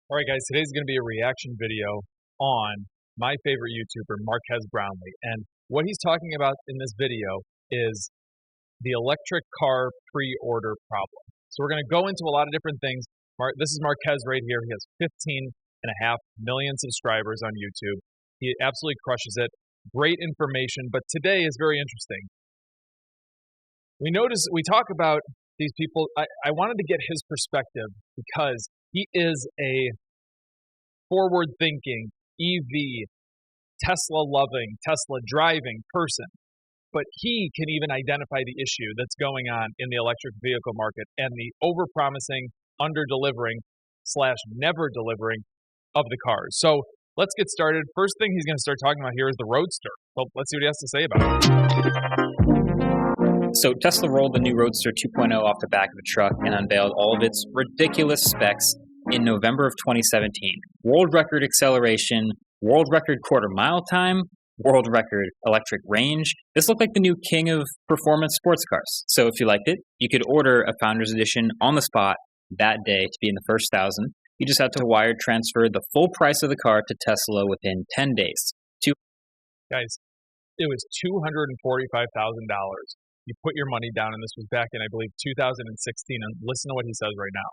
All right, guys, today's going to be a reaction video on my favorite YouTuber, Marques Brownlee. And what he's talking about in this video is the electric car pre-order problem. So we're going to go into a lot of different things. This is Marques right here. He has 15.5 million subscribers on YouTube. He absolutely crushes it. Great information, but today is very interesting. We talk about these people. I wanted to get his perspective because he is a forward-thinking, EV, Tesla-loving, Tesla-driving person. But he can even identify the issue that's going on in the electric vehicle market and the over-promising, under-delivering / never delivering of the cars. So let's get started. First thing he's going to start talking about here is the Roadster. Well, let's see what he has to say about it. So Tesla rolled the new Roadster 2.0 off the back of a truck and unveiled all of its ridiculous specs in November of 2017. World record acceleration, world record quarter mile time, world record electric range. This looked like the new king of performance sports cars. So if you liked it, you could order a Founders Edition on the spot that day to be in the first 1,000. You just have to wire transfer the full price of the car to Tesla within 10 days. Guys, it was $245,000. You put your money down, and this was back in, I believe, 2016. And listen to what he says right now.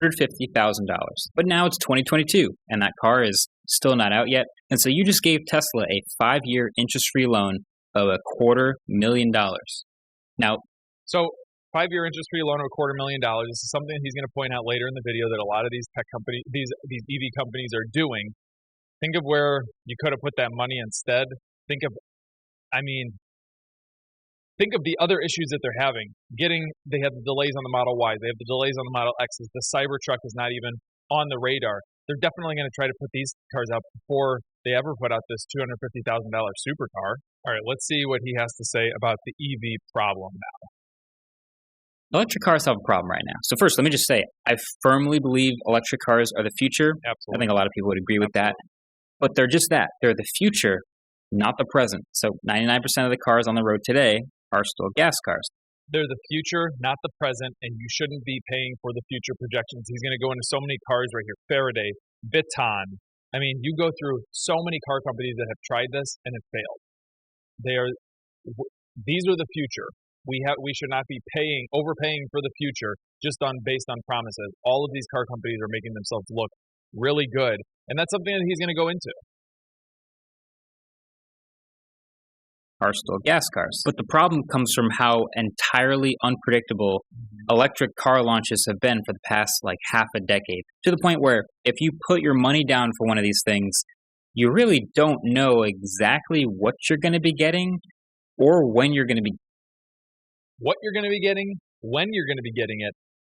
$150,000. But now it's 2022, and that car is still not out yet. And so you just gave Tesla a 5-year interest-free loan of $250,000. Now, so 5-year interest-free loan of $250,000. This is something he's going to point out later in the video that a lot of these tech companies, these EV companies are doing. Think of where you could have put that money instead. Think of the other issues that they're having. They have the delays on the Model Y. They have the delays on the Model X's. The Cybertruck is not even on the radar. They're definitely going to try to put these cars out before they ever put out this $250,000 supercar. All right, let's see what he has to say about the EV problem now. Electric cars have a problem right now. So first, let me just say, I firmly believe electric cars are the future. Absolutely. I think a lot of people would agree with that. But they're just that. They're the future, not the present. So 99% of the cars on the road today are still gas cars. They're the future, not the present, and you shouldn't be paying for the future projections. He's going to go into so many cars right here. Faraday, Viton. I mean, you go through so many car companies that have tried this and have failed. These are the future. We should not be overpaying for the future based on promises. All of these car companies are making themselves look really good, and that's something that he's going to go into. Are still gas cars. But the problem comes from how entirely unpredictable electric car launches have been for the past half a decade, to the point where if you put your money down for one of these things, you really don't know exactly what you're going to be getting or when you're going to be what you're going to be getting, when you're going to be getting it,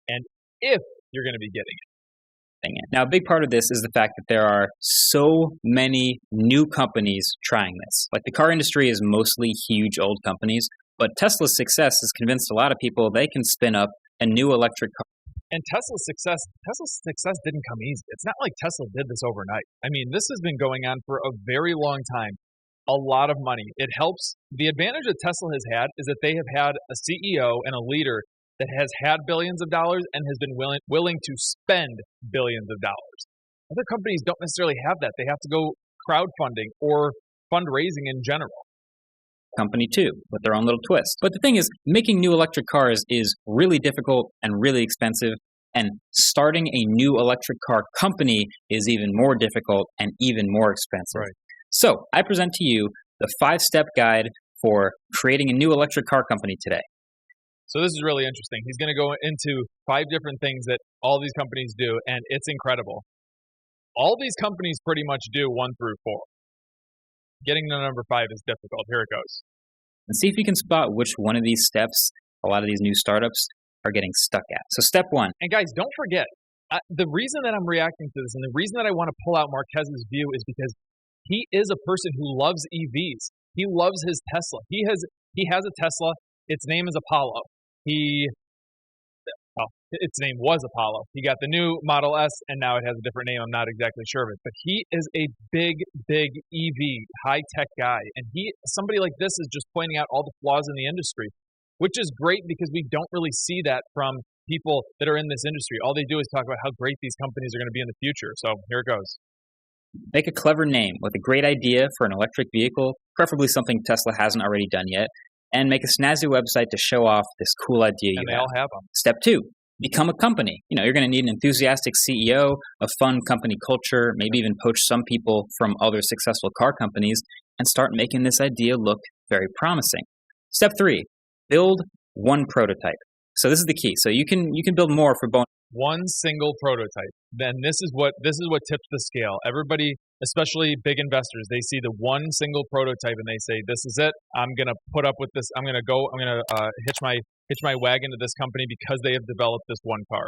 and if you're going to be getting it. Now, a big part of this is the fact that there are so many new companies trying this. The car industry is mostly huge old companies, but Tesla's success has convinced a lot of people they can spin up a new electric car. And Tesla's success didn't come easy. It's not like Tesla did this overnight. I mean, this has been going on for a very long time. A lot of money. It helps. The advantage that Tesla has had is that they have had a CEO and a leader that has had billions of dollars and has been willing to spend billions of dollars. Other companies don't necessarily have that. They have to go crowdfunding or fundraising in general. Company too, with their own little twist. But the thing is, making new electric cars is really difficult and really expensive, and starting a new electric car company is even more difficult and even more expensive. Right. So I present to you the 5-step guide for creating a new electric car company today. So this is really interesting. He's going to go into 5 different things that all these companies do, and it's incredible. All these companies pretty much do 1 through 4. Getting to number 5 is difficult. Here it goes. And see if you can spot which one of these steps a lot of these new startups are getting stuck at. So step 1. And guys, don't forget, the reason that I'm reacting to this and the reason that I want to pull out Marques's view is because he is a person who loves EVs. He loves his Tesla. He has a Tesla. Its name is Apollo. Its name was Apollo. He got the new Model S, and now it has a different name. I'm not exactly sure of it. But he is a big EV, high-tech guy. And somebody like this is just pointing out all the flaws in the industry, which is great because we don't really see that from people that are in this industry, all they do is talk about how great these companies are going to be in the future. So here it goes. Make a clever name with a great idea for an electric vehicle, preferably something Tesla hasn't already done yet, and make a snazzy website to show off this cool idea you And they have. all have them. Step 2, become a company. You're going to need an enthusiastic CEO, a fun company culture, maybe even poach some people from other successful car companies, and start making this idea look very promising. Step 3, build one prototype. So this is the key. So you can build more for bonus. One single prototype. Then this is what tips the scale. Everybody, especially big investors, they see the one single prototype and they say, "This is it. I'm going to put up with this. I'm going to hitch my wagon to this company because they have developed this one car."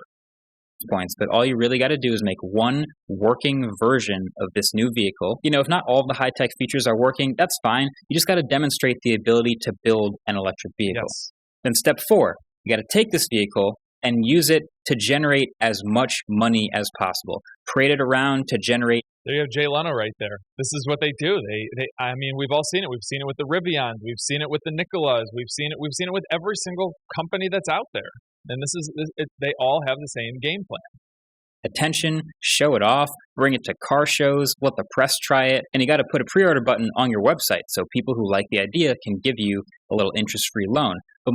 Points, but all you really got to do is make one working version of this new vehicle. If not all of the high-tech features are working, that's fine. You just got to demonstrate the ability to build an electric vehicle. Yes. Then step 4, you got to take this vehicle and use it to generate as much money as possible. Parade it around to generate. There you have Jay Leno right there. This is what they do. I mean, we've all seen it. We've seen it with the Rivians. We've seen it with the Nikolas. We've seen it with every single company that's out there. And they all have the same game plan. Attention, show it off, bring it to car shows, let the press try it, and you got to put a pre-order button on your website so people who like the idea can give you a little interest-free loan. But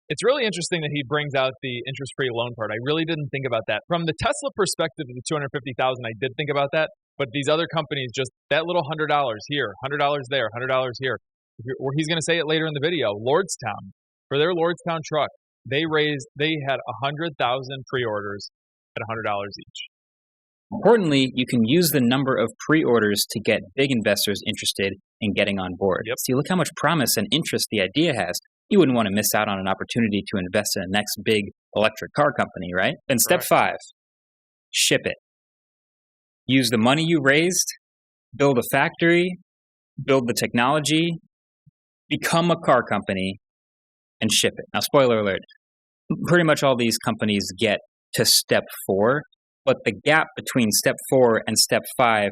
it's really interesting that he brings out the interest-free loan part. I really didn't think about that. From the Tesla perspective of the $250,000, I did think about that. But these other companies, just that little $100 here, $100 there, $100 here. Or he's going to say it later in the video. Lordstown, for their Lordstown truck, they had 100,000 pre-orders at $100 each. Importantly, you can use the number of pre-orders to get big investors interested in getting on board. Yep. See, look how much promise and interest the idea has. You wouldn't want to miss out on an opportunity to invest in the next big electric car company, right? Then step 5, ship it. Use the money you raised, build a factory, build the technology, become a car company, and ship it. Now, spoiler alert, pretty much all these companies get to step 4, but the gap between step 4 and step 5.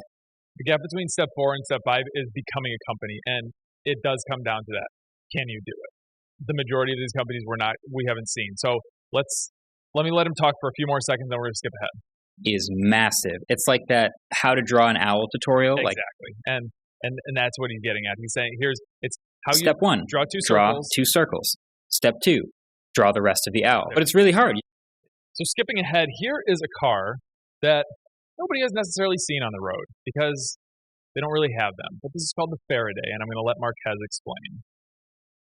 The gap between step 4 and step 5 is becoming a company, and it does come down to that. Can you do it? The majority of these companies we haven't seen. So let me let him talk for a few more seconds, then we're going to skip ahead. Is massive. It's like that how to draw an owl tutorial. Exactly. And that's what he's getting at. He's saying it's how step you 1, draw draw two circles. Step 2, draw the rest of the owl. But it's really hard. So skipping ahead, here is a car that nobody has necessarily seen on the road because they don't really have them. But this is called the Faraday, and I'm going to let Marques explain.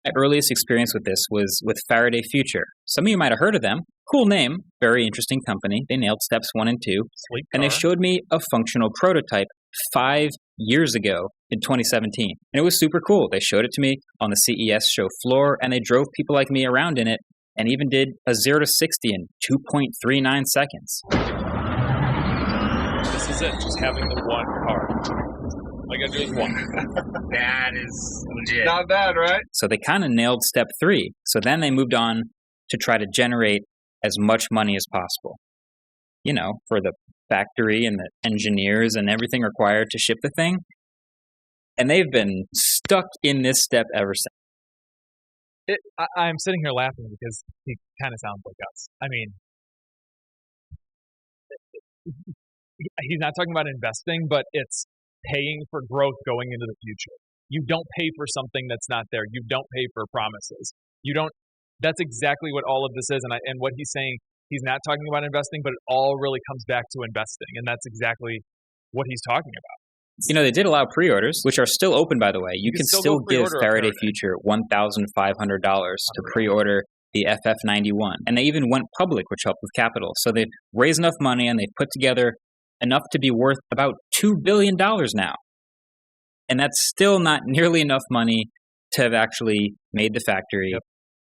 My earliest experience with this was with Faraday Future. Some of you might have heard of them. Cool name, very interesting company. They nailed steps 1 and 2. Sleek and car. They showed me a functional prototype 5 years ago in 2017. And it was super cool. They showed it to me on the CES show floor, and they drove people like me around in it and even did a 0 to 60 in 2.39 seconds. This is it, just having the one car. All you gotta do is one. That is legit. Not bad, right? So they kind of nailed step 3. So then they moved on to try to generate as much money as possible. For the factory and the engineers and everything required to ship the thing. And they've been stuck in this step ever since. I'm sitting here laughing because he kind of sounds like us. I mean, he's not talking about investing, but it's paying for growth going into the future. You don't pay for something that's not there. You don't pay for promises. That's exactly what all of this is. And what he's saying, he's not talking about investing, but it all really comes back to investing. And that's exactly what he's talking about. They did allow pre-orders, which are still open, by the way. You can still give Faraday Future $1,500 to pre-order the FF91. And they even went public, which helped with capital. So they've raised enough money and they've put together enough to be worth about $2 billion now. And that's still not nearly enough money to have actually made the factory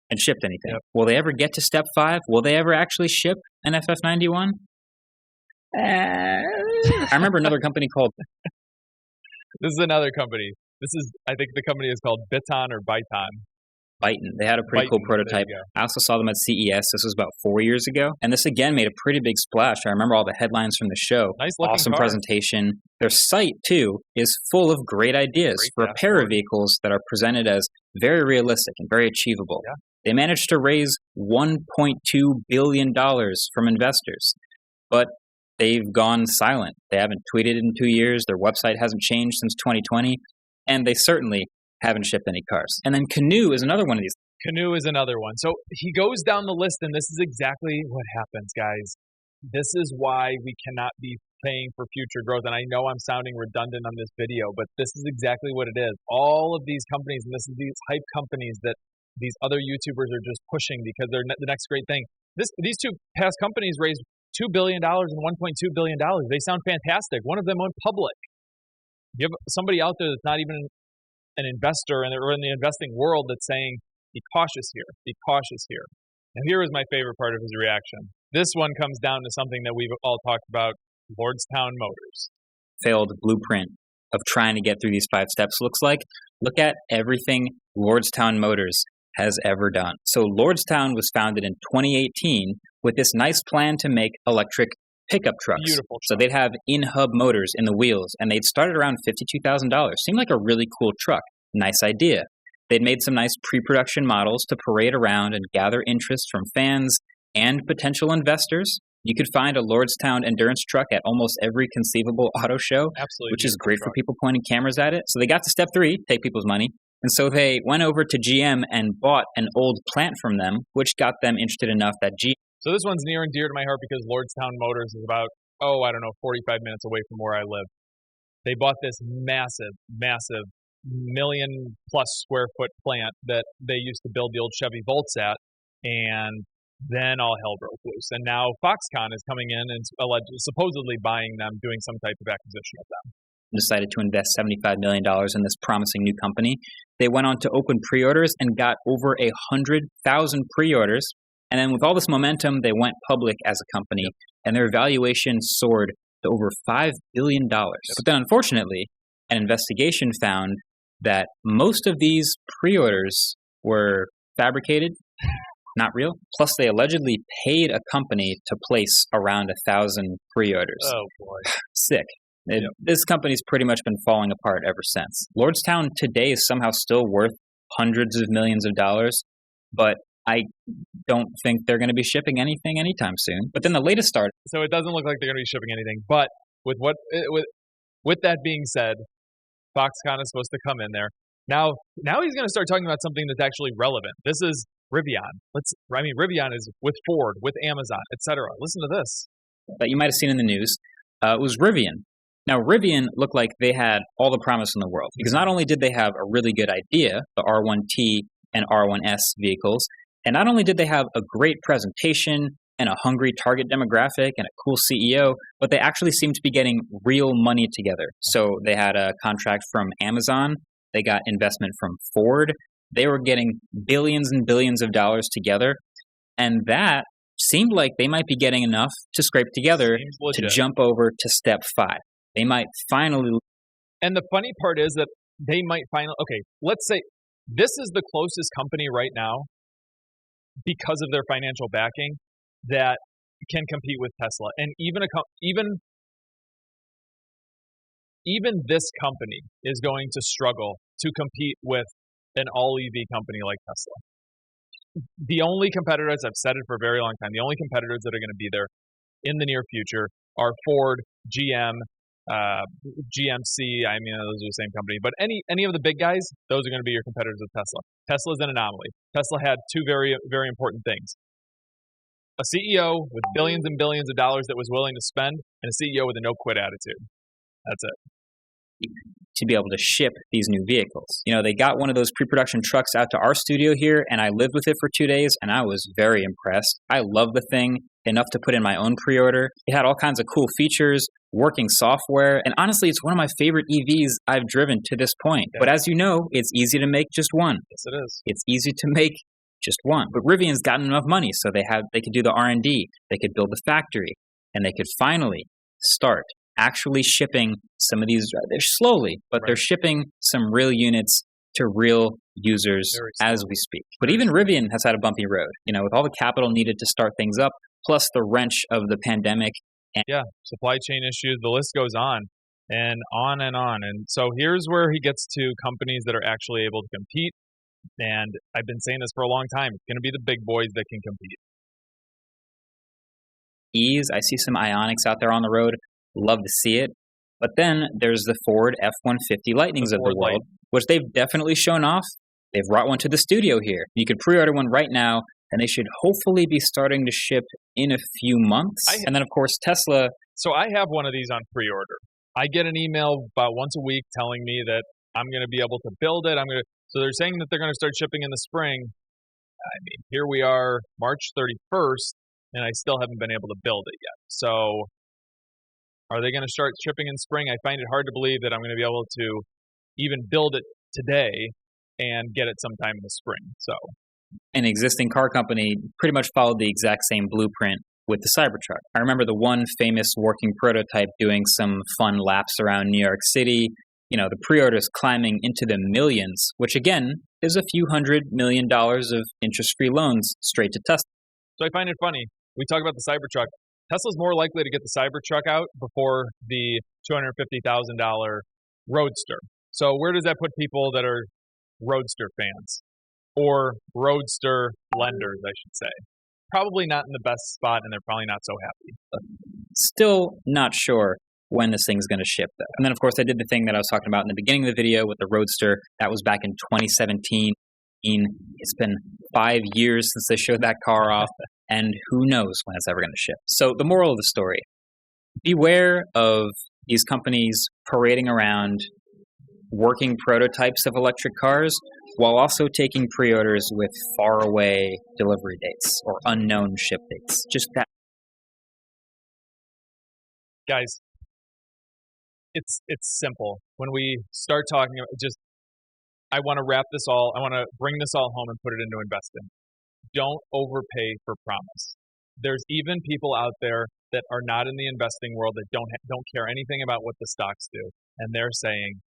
and shipped anything. Yep. Will they ever get to step 5? Will they ever actually ship an FF91? I remember another company called... This is another company. I think the company is called Biton or Byton. Byton. They had a pretty cool prototype. I also saw them at CES. This was about 4 years ago. And this again made a pretty big splash. I remember all the headlines from the show. Nice looking awesome car. Presentation. Their site, too, is full of great ideas for a pair of vehicles that are presented as very realistic and very achievable. Yeah. They managed to raise $1.2 billion from investors, but they've gone silent. They haven't tweeted in 2 years. Their website hasn't changed since 2020, and they certainly haven't shipped any cars. And then Canoo is another one of these. Canoo is another one. So he goes down the list, and this is exactly what happens, guys. This is why we cannot be paying for future growth. And I know I'm sounding redundant on this video, but this is exactly what it is. All of these companies, and this is these hype companies that these other YouTubers are just pushing because they're the next great thing. These two past companies raised $2 billion and $1.2 billion. They sound fantastic. One of them went public. You have somebody out there that's not even an investor or in the investing world that's saying, be cautious here, be cautious here. And here is my favorite part of his reaction. This one comes down to something that we've all talked about, Lordstown Motors. Failed blueprint of trying to get through these 5 steps looks like. Look at everything Lordstown Motors has ever done. So Lordstown was founded in 2018 with this nice plan to make electric pickup trucks. Beautiful truck. So they'd have in-hub motors in the wheels, and they'd started around $52,000. Seemed like a really cool truck. Nice idea. They'd made some nice pre-production models to parade around and gather interest from fans and potential investors. You could find a Lordstown endurance truck at almost every conceivable auto show, Absolutely, which is great for people pointing cameras at it. So they got to step 3, take people's money. And so they went over to GM and bought an old plant from them, which got them interested enough that GM. So this one's near and dear to my heart because Lordstown Motors is about, 45 minutes away from where I live. They bought this massive million-plus square foot plant that they used to build the old Chevy Volts at, and then all hell broke loose. And now Foxconn is coming in and supposedly buying them, doing some type of acquisition of them. Decided to invest $75 million in this promising new company. They went on to open pre-orders and got over 100,000 pre-orders. And then with all this momentum, they went public as a company, and their valuation soared to over $5 billion. But then unfortunately, an investigation found that most of these pre-orders were fabricated, not real. Plus, they allegedly paid a company to place around 1,000 pre-orders. Oh, boy. Sick. This company's pretty much been falling apart ever since. Lordstown today is somehow still worth hundreds of millions of dollars, but I don't think they're going to be shipping anything anytime soon. But then the latest start. So it doesn't look like they're going to be shipping anything. But with that being said, Foxconn is supposed to come in there. Now he's going to start talking about something that's actually relevant. This is Rivian. Rivian is with Ford, with Amazon, etc. Listen to this. That you might have seen in the news. It was Rivian. Now, Rivian looked like they had all the promise in the world because not only did they have a really good idea, the R1T and R1S vehicles, and not only did they have a great presentation and a hungry target demographic and a cool CEO, but they actually seemed to be getting real money together. So they had a contract from Amazon. They got investment from Ford. They were getting billions and billions of dollars together. And that seemed like they might be getting enough to scrape together to jump over to step 5. They might finally. And the funny part is that they might finally. Okay, let's say this is the closest company right now because of their financial backing that can compete with Tesla. And even this company is going to struggle to compete with an all EV company like Tesla. The only competitors, I've said it for a very long time, the only competitors that are going to be there in the near future are Ford, GM, GMC. I mean, those are the same company, but any of the big guys, those are going to be your competitors with Tesla. Tesla's an anomaly. Tesla had 2 very, very important things: a CEO with billions and billions of dollars that was willing to spend, and a CEO with a no quit attitude. That's it. To be able to ship these new vehicles. You know, they got one of those pre-production trucks out to our studio here, and I lived with it for 2 days, and I was very impressed. I love the thing enough to put in my own pre-order. It had all kinds of cool features, working software, and honestly, it's one of my favorite EVs I've driven to this point. Yeah. But as you know, it's easy to make just one. Yes, it is. It's easy to make just one. But Rivian's gotten enough money, so they could do the R&D, they could build the factory, and they could finally start actually shipping some of these. They're slowly, but they're shipping some real units to real users as we speak. But even Rivian has had a bumpy road, you know, with all the capital needed to start things up, plus the wrench of the pandemic. And supply chain issues, the list goes on and on and on. And so here's where he gets to companies that are actually able to compete And I've been saying this for a long time. It's going to be the big boys that can compete. I see some Ioniqs out there on the road. Love to see it. But then there's the Ford F-150 Lightnings of the world, which they've definitely shown off. They've brought one to the studio here. You could pre-order one right now, and they should hopefully be starting to ship in a few months. And then, of course, Tesla. So I have one of these on pre-order. I get an email about once a week telling me that I'm going to be able to build it. So they're saying that they're going to start shipping in the spring. I mean, here we are, March 31st, and I still haven't been able to build it yet. So are they going to start shipping in spring? I find it hard to believe that I'm going to be able to even build it today and get it sometime in the spring. So an existing car company pretty much followed the exact same blueprint with the Cybertruck. I remember the one famous working prototype doing some fun laps around New York City. You know, the pre-orders climbing into the millions, which again is a few $100 million of interest-free loans straight to Tesla. So I find it funny. We talk about the Cybertruck. Tesla's more likely to get the Cybertruck out before the $250,000 Roadster. So where does that put people that are Roadster fans? Or Roadster lenders, I should say. Probably not in the best spot, and they're probably not so happy. Still not sure when this thing's going to ship, though. And then, of course, I did the thing that I was talking about in the beginning of the video with the Roadster. That was back in 2017. It's been 5 years since they showed that car off, and who knows when it's ever going to ship. So the moral of the story, beware of these companies parading around working prototypes of electric cars while also taking pre-orders with faraway delivery dates or unknown ship dates. Just that. Guys, it's simple. When we start talking, I want to wrap this all, I want to bring this all home and put it into investing. Don't overpay for promise. There's even people out there that are not in the investing world that don't care anything about what the stocks do. And they're saying,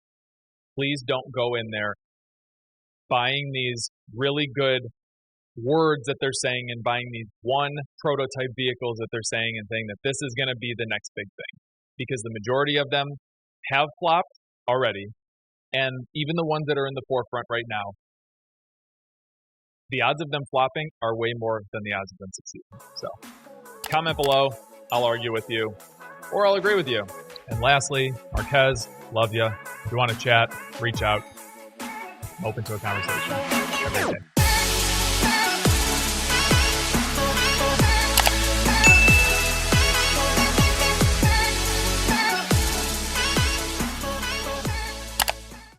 please don't go in there buying these really good words that they're saying and buying these one prototype vehicles that they're saying and saying that this is going to be the next big thing. Because the majority of them have flopped already. And even the ones that are in the forefront right now, the odds of them flopping are way more than the odds of them succeeding. So comment below. I'll argue with you or I'll agree with you. And lastly, Marques, love you. If you want to chat, reach out. I'm open to a conversation. Have a great day.